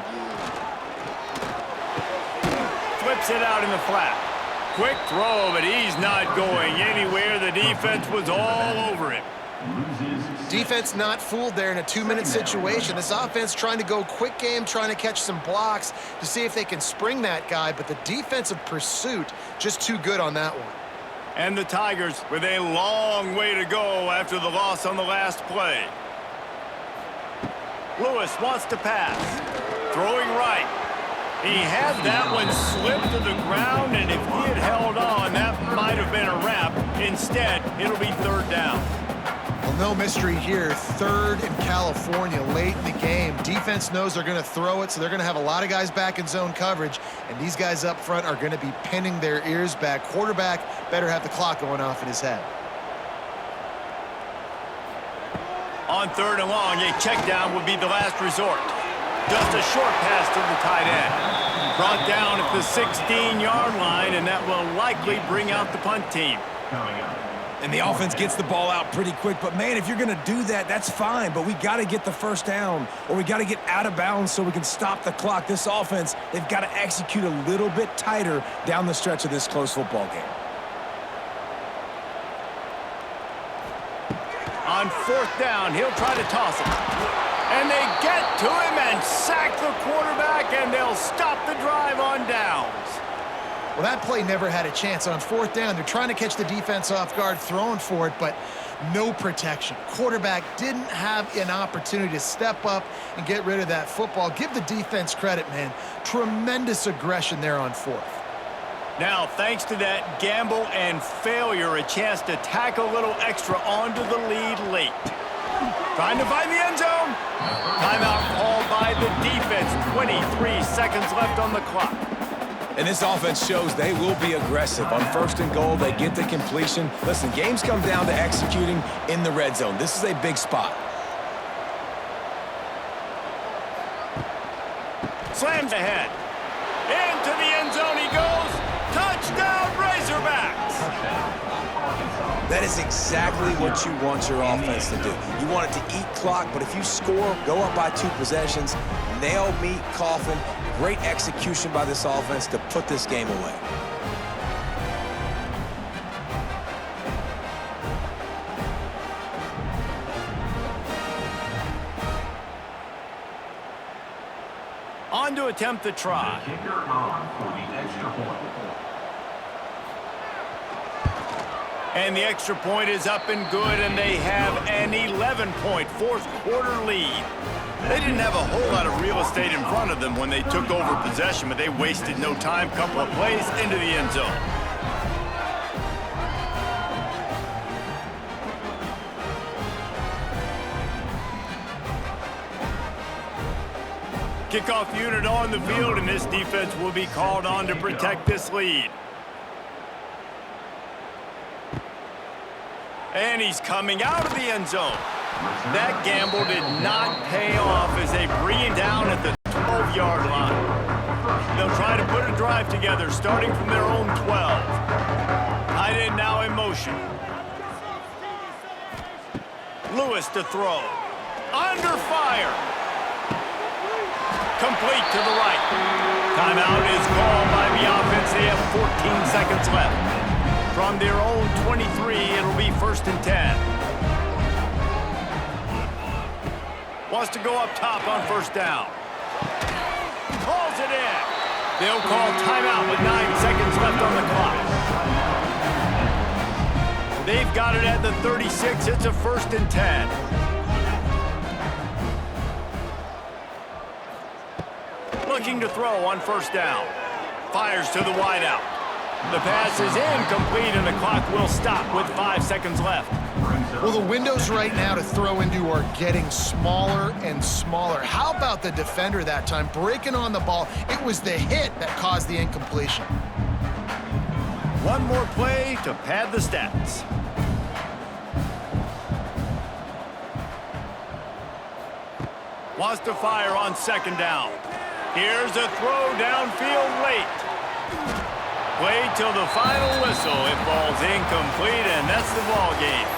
Flips it out in the flat. Quick throw, but he's not going anywhere. The defense was all over him. Defense not fooled there in a 2-minute situation. This offense trying to go quick game, trying to catch some blocks to see if they can spring that guy, but the defensive pursuit just too good on that one. And the Tigers with a long way to go after the loss on the last play. Lewis wants to pass. Throwing right. He had that one slip to the ground, and if he had held on, that might have been a wrap. Instead, it'll be third down. Well, no mystery here. Third in California late in the game. Defense knows they're going to throw it, so they're going to have a lot of guys back in zone coverage, and these guys up front are going to be pinning their ears back. Quarterback better have the clock going off in his head. On third and long, a check down would be the last resort. Just a short pass to the tight end. Brought down at the 16-yard line, and that will likely bring out the punt team. Coming up. And the offense gets the ball out pretty quick. But, man, if you're going to do that, that's fine. But we got to get the first down, or we got to get out of bounds so we can stop the clock. This offense, they've got to execute a little bit tighter down the stretch of this close football game. On fourth down, he'll try to toss it. And they get to him and sack the quarterback, and they'll stop the drive on downs. Well, that play never had a chance. On fourth down, they're trying to catch the defense off guard, throwing for it, but no protection. Quarterback didn't have an opportunity to step up and get rid of that football. Give the defense credit, man. Tremendous aggression there on fourth. Now, thanks to that gamble and failure, a chance to tack a little extra onto the lead late. Trying to find the end zone. Timeout called by the defense. 23 seconds left on the clock. And this offense shows they will be aggressive. On first and goal, they get the completion. Listen, games come down to executing in the red zone. This is a big spot. Slams ahead. Into the end zone he goes. Touchdown, Razorbacks! That is exactly what you want your offense to do. You want it to eat clock, but if you score, go up by 2 possessions, nail, meet, coffin. Great execution by this offense to put this game away. On to attempt the try. Kicker on for the extra point. And the extra point is up and good, and they have an 11-point fourth quarter lead. They didn't have a whole lot of real estate in front of them when they took over possession, but they wasted no time. Couple of plays into the end zone. Kickoff unit on the field, and this defense will be called on to protect this lead. And he's coming out of the end zone. That gamble did not pay off as they bring down at the 12-yard line. They'll try to put a drive together starting from their own 12. Tight end now in motion. Lewis to throw. Under fire. Complete to the right. Timeout is called by the offense. They have 14 seconds left. From their own 23, it'll be 1st and 10. Wants to go up top on 1st down. Calls it in. They'll call timeout with 9 seconds left on the clock. They've got it at the 36. It's a 1st and 10. Looking to throw on 1st down. Fires to the wideout. The pass is incomplete, and the clock will stop with 5 seconds left. Well, the windows right now to throw into are getting smaller and smaller. How about the defender that time breaking on the ball? It was the hit that caused the incompletion. One more play to pad the stats. Wants to fire on 2nd down. Here's a throw downfield late. Played till the final whistle. It falls incomplete, and that's the ball game.